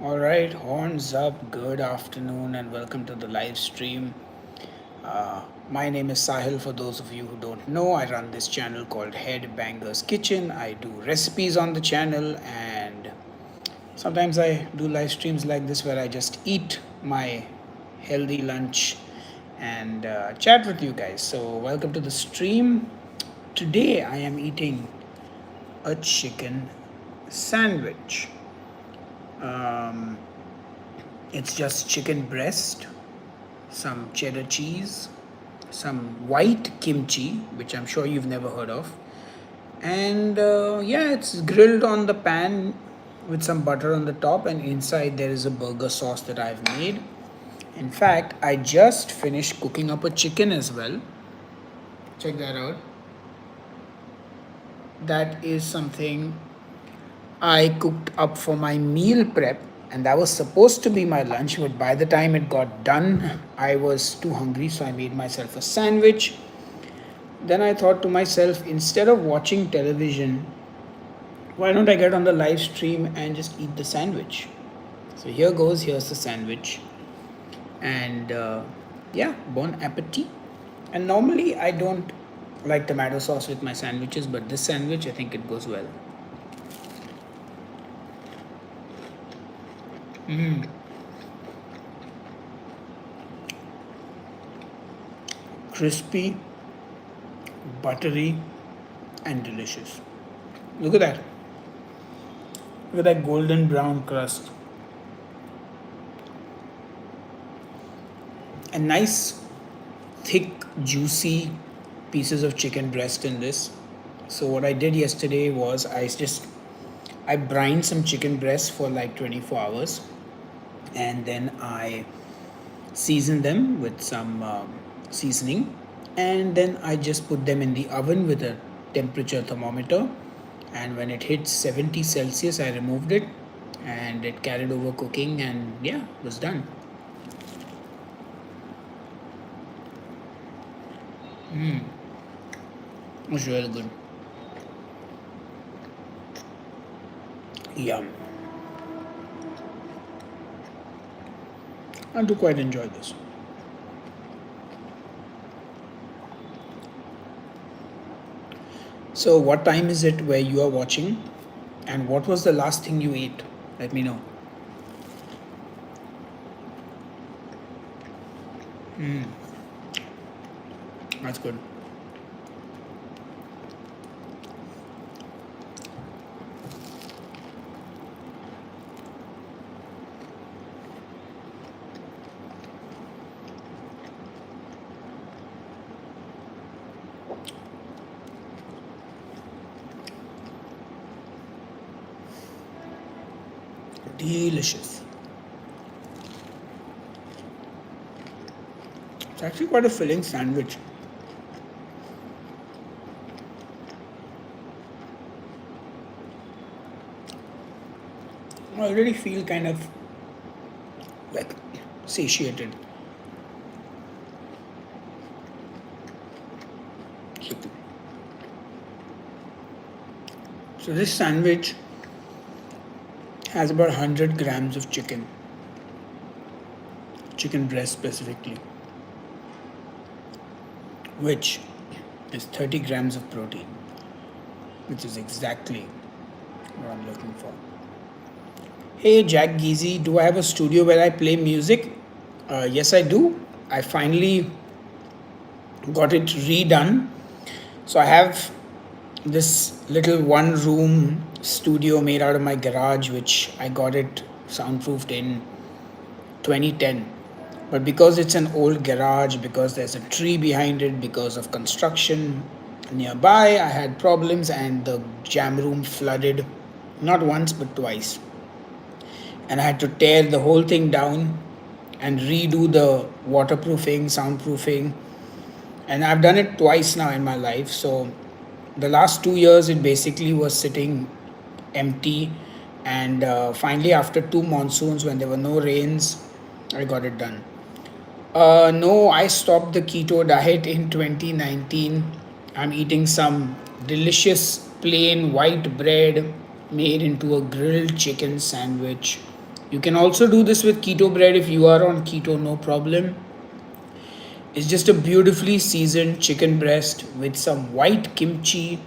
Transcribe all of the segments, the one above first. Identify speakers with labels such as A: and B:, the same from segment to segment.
A: All right, horns up, good afternoon, and welcome to the live stream. My name is Sahil. For those of you who don't know, I run this channel called Head Banger's Kitchen. I do recipes on the channel, and sometimes I do live streams like this where I just eat my healthy lunch and chat with you guys. So, welcome to the stream. Today, I am eating a chicken sandwich. Um, it's just chicken breast, some cheddar cheese, some white kimchi, which I'm sure you've never heard of. And yeah, it's grilled on the pan with some butter on the top, and inside there is a burger sauce that I've made. In fact, I just finished cooking up a chicken as well. Check that out. That is something I cooked up for my meal prep, and that was supposed to be my lunch. But by the time it got done, I was too hungry, so I made myself a sandwich. Then I thought to myself, instead of watching television, why don't I get on the live stream and just eat the sandwich? So here goes, here's the sandwich. And yeah, bon appetit. And normally I don't like tomato sauce with my sandwiches, but this sandwich, I think it goes well. Crispy, buttery, and delicious. Look at that. Look at that golden brown crust. A nice, thick, juicy pieces of chicken breast in this. So what I did yesterday was I brined some chicken breast for like 24 hours, and then I seasoned them with some seasoning, and then I just put them in the oven with a temperature thermometer, and when it hit 70 Celsius I removed it, and it carried over cooking, and yeah, it was done. It was really good. Yum. I do quite enjoy this. So what time is it where you are watching, and what was the last thing you ate? Let me know. That's good. Delicious. It's actually quite a filling sandwich. I already feel kind of like satiated. So this sandwich has about 100 grams of chicken breast specifically, which is 30 grams of protein, which is exactly what I'm looking for. Hey Jack Geezy, do I have a studio where I play music? Yes, I do. I finally got it redone. So I have this little one room studio made out of my garage, which I got it soundproofed in 2010. But because it's an old garage, because there's a tree behind it, because of construction nearby, I had problems, and the jam room flooded not once but twice. And I had to tear the whole thing down and redo the waterproofing, soundproofing. And I've done it twice now in my life. So the last 2 years, it basically was sitting empty. And finally, after two monsoons, when there were no rains, I got it done. No, I stopped the keto diet in 2019. I'm eating some delicious plain white bread made into a grilled chicken sandwich You can also do this with keto bread if you are on keto, no problem. It's just a beautifully seasoned chicken breast with some white kimchi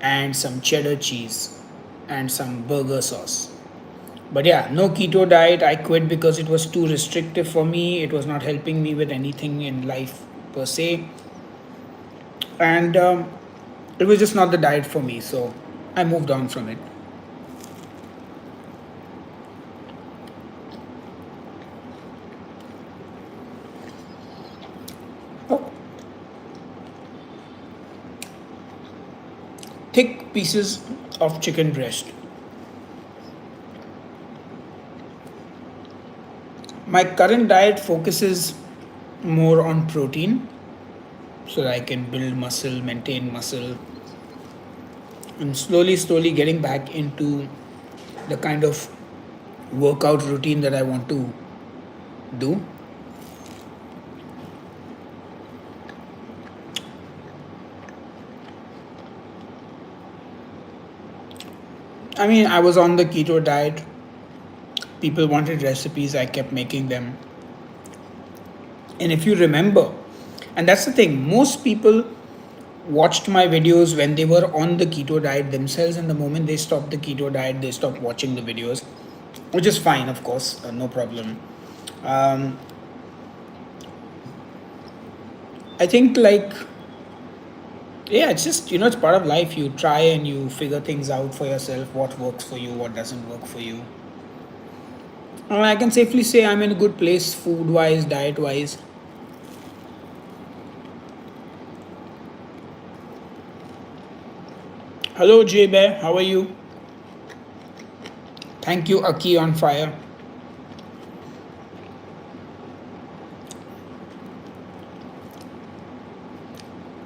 A: and some cheddar cheese and some burger sauce. But yeah, no keto diet. I quit because it was too restrictive for me. It was not helping me with anything in life per se. And it was just not the diet for me. So I moved on from it. Oh, thick pieces of chicken breast. My current diet focuses more on protein so that I can build muscle, maintain muscle. I'm slowly getting back into the kind of workout routine that I want to do. I mean, I was on the keto diet. People wanted recipes, I kept making them. And if you remember, and that's the thing, most people watched my videos when they were on the keto diet themselves, and the moment they stopped the keto diet, they stopped watching the videos, which is fine, of course, no problem. Um, I think, like, yeah, it's just, it's part of life. You try and you figure things out for yourself, what works for you, what doesn't work for you. I can safely say I'm in a good place food wise, diet wise. Hello, J Bear, how are you? Thank you, Aki on fire.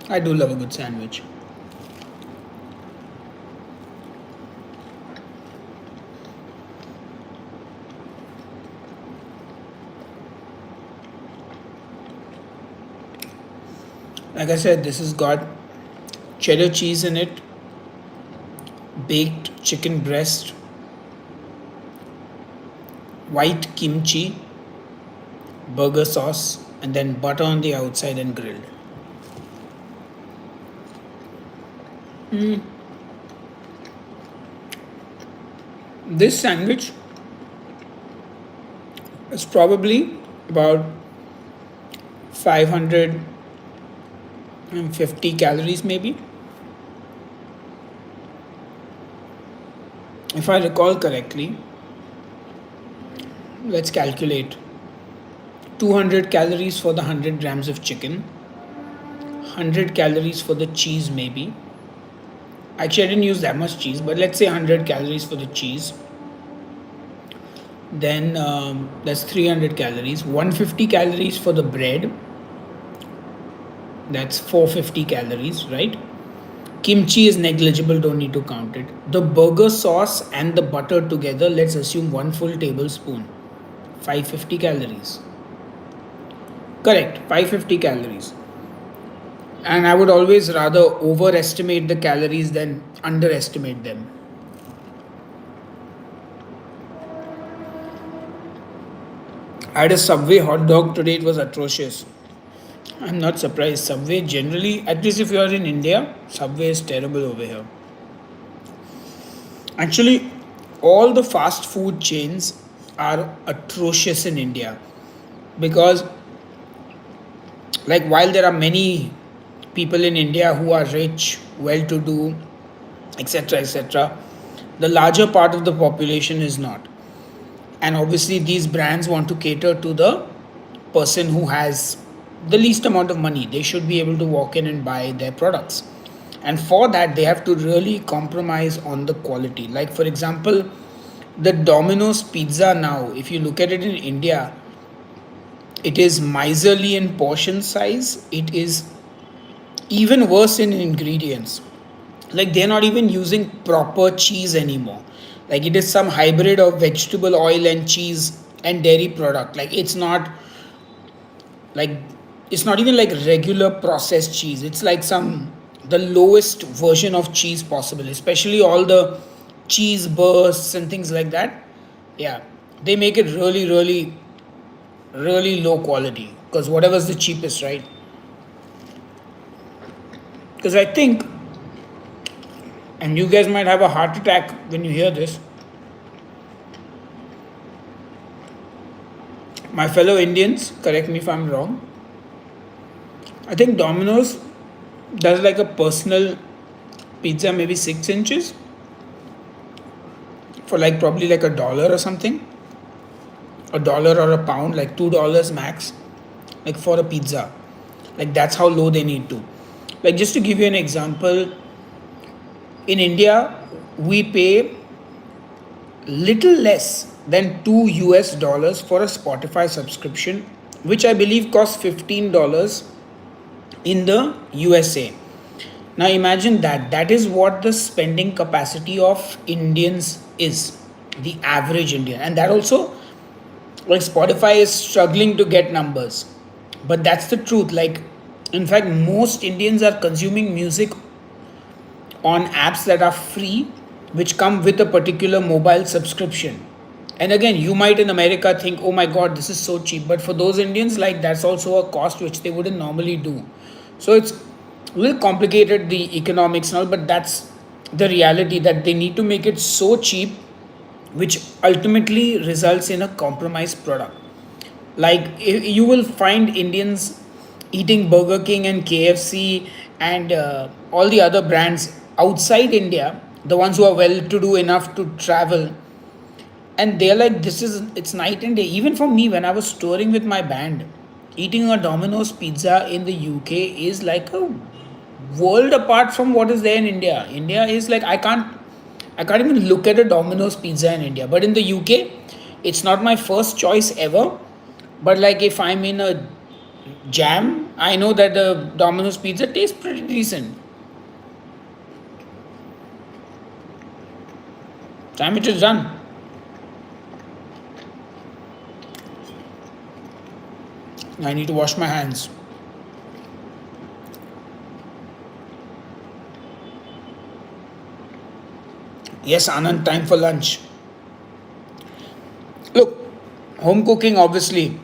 A: I do love a good sandwich. Like I said, this has got cheddar cheese in it, baked chicken breast, white kimchi, burger sauce, and then butter on the outside and grilled. This sandwich is probably about 550 calories, maybe. If I recall correctly, let's calculate 200 calories for the 100 grams of chicken, 100 calories for the cheese, maybe. Actually, I didn't use that much cheese, but let's say 100 calories for the cheese. Then that's 300 calories, 150 calories for the bread, that's 450 calories, right? Kimchi is negligible, don't need to count it. The burger sauce and the butter together, let's assume 1 full tablespoon, 550 calories. Correct, 550 calories. And I would always rather overestimate the calories than underestimate them. I had a Subway hot dog today, it was atrocious. I'm not surprised. Subway generally, at least if you are in India, Subway is terrible over here. Actually, all the fast food chains are atrocious in India because, like, while there are many people in India who are rich, well to do, etc., etc., the larger part of the population is not. And obviously, these brands want to cater to the person who has the least amount of money. They should be able to walk in and buy their products. And for that, they have to really compromise on the quality. Like, for example, the Domino's pizza now, if you look at it in India, it is miserly in portion size. It is even worse in ingredients. Like, they're not even using proper cheese anymore. Like, it is some hybrid of vegetable oil and cheese and dairy product. Like, like it's not even like regular processed cheese. It's like some the lowest version of cheese possible, especially all the cheese bursts and things like that. Yeah, they make it really, really, really low quality because whatever's the cheapest, right? Because I think, and you guys might have a heart attack when you hear this, my fellow Indians, correct me if I'm wrong. I think Domino's does like a personal pizza, maybe 6 inches, for like probably like $1 or something, $1 or a pound, like $2 max, like for a pizza. Like that's how low they need to. Like just to give you an example, in India, we pay little less than $2 for a Spotify subscription, which I believe costs $15 in the USA. Now imagine that. That is what the spending capacity of Indians is, the average Indian. And that also, like Spotify is struggling to get numbers. But that's the truth. Like, in fact, most Indians are consuming music on apps that are free, which come with a particular mobile subscription. And again, you might in America think, oh my god, this is so cheap. But for those Indians, like that's also a cost which they wouldn't normally do. So it's a little complicated, the economics and all, but that's the reality that they need to make it so cheap, which ultimately results in a compromised product. Like you will find Indians eating Burger King and KFC and all the other brands outside India, the ones who are well to do enough to travel, and they're like, this is, it's night and day. Even for me, when I was touring with my band, eating a Domino's pizza in the UK is like a world apart from what is there in India. India is like, I can't even look at a Domino's pizza in India. But in the UK, it's not my first choice ever. But like if I'm in a jam, I know that the Domino's pizza tastes pretty decent. Sandwich is done. I need to wash my hands. Yes, Anand, time for lunch. Look, home cooking obviously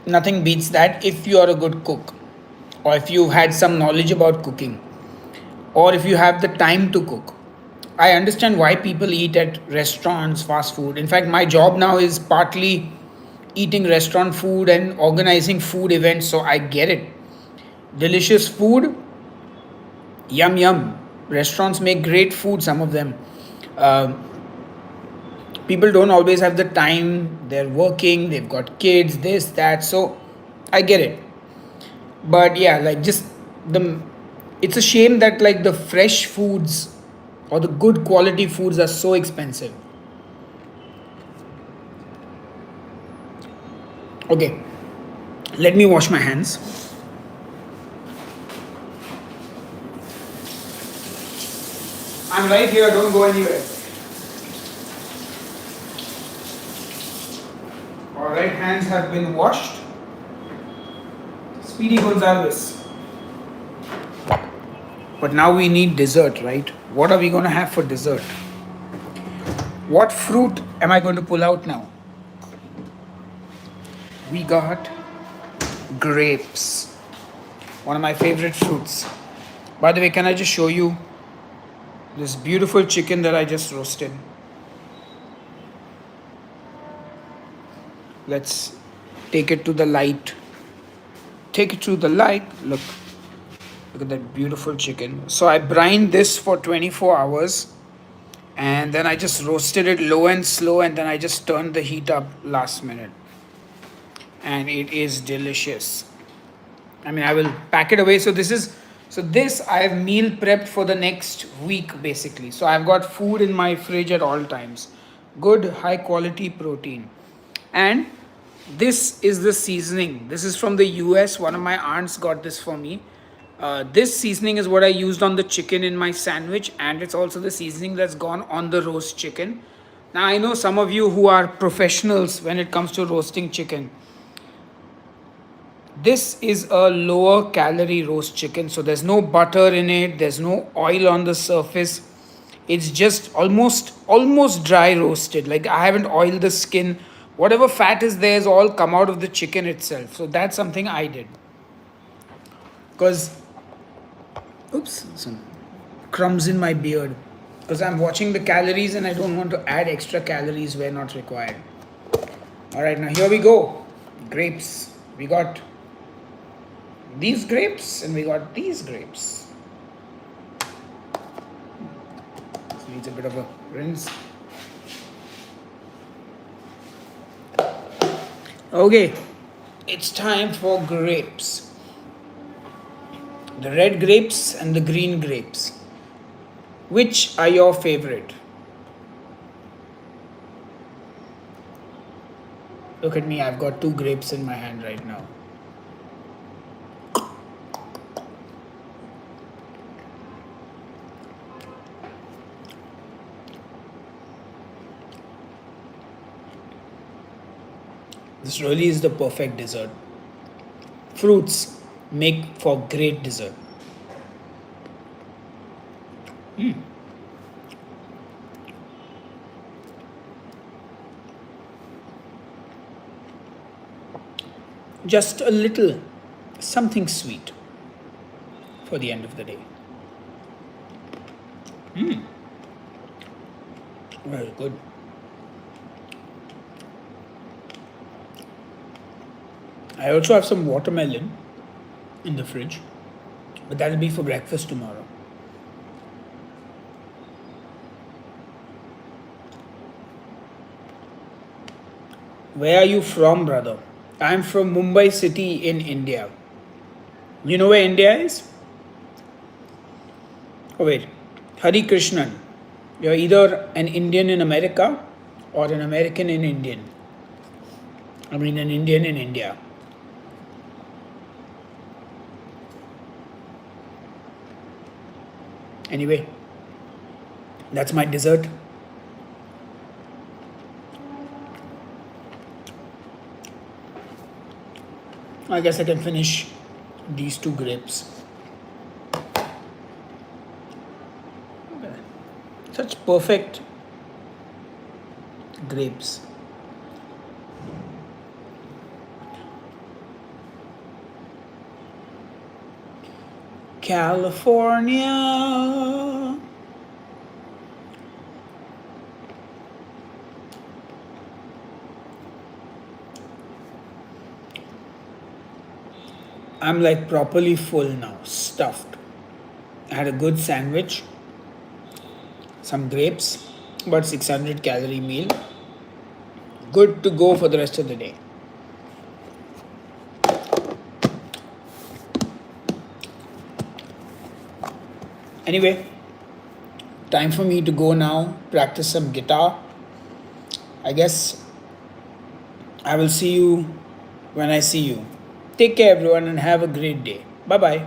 A: nothing beats that if you are a good cook, or if you've had some knowledge about cooking, or if you have the time to cook. I understand why people eat at restaurants, fast food. In fact, my job now is partly eating restaurant food and organizing food events, so I get it. Delicious food, yum yum. Restaurants make great food, some of them. Um People don't always have the time, they're working, they've got kids, this, that, so I get it. But yeah, like just the, it's a shame that like the fresh foods or the good quality foods are so expensive. Okay, let me wash my hands. I'm right here, don't go anywhere. All right, hands have been washed. Speedy Gonzalez. But now we need dessert, right? What are we going to have for dessert? What fruit am I going to pull out now? We got grapes, one of my favorite fruits. By the way, can I just show you this beautiful chicken that I just roasted? Let's take it to the light. Take it to the light. Look, look at that beautiful chicken. So I brined this for 24 hours and then I just roasted it low and slow, and then I just turned the heat up last minute. And it is delicious. I mean, I will pack it away. So this I have meal prepped for the next week basically. So I've got food in my fridge at all times. Good high quality protein. And this is the seasoning. This is from the US. One of my aunts got this for me. This seasoning is what I used on the chicken in my sandwich, and it's also the seasoning that's gone on the roast chicken. Now, I know some of you who are professionals when it comes to roasting chicken. This is a lower calorie roast chicken, so there's no butter in it, there's no oil on the surface. It's just almost dry roasted. Like I haven't oiled the skin. Whatever fat is there is all come out of the chicken itself. So that's something I did. Because oops, some crumbs in my beard. Because I'm watching the calories and I don't want to add extra calories where not required. Alright, now here we go. Grapes. We got these grapes and we got these grapes. This needs a bit of a rinse. Okay, it's time for grapes. The red grapes and the green grapes. Which are your favorite? Look at me, I've got 2 grapes in my hand right now. This really is the perfect dessert. Fruits make for great dessert. Just a little something sweet for the end of the day. Very good. I also have some watermelon in the fridge, but that'll be for breakfast tomorrow. Where are you from, brother? I'm from Mumbai city in India. You know where India is? Oh wait, Hari Krishnan. You're either an Indian in America or an American in Indian. I mean an Indian in India. Anyway, that's my dessert. I guess I can finish these 2 grapes. Such perfect grapes. California. I'm like properly full now, stuffed. I had a good sandwich, some grapes, about 600 calorie meal. Good to go for the rest of the day. Anyway, time for me to go now, practice some guitar. I guess I will see you when I see you. Take care, everyone, and have a great day. Bye bye.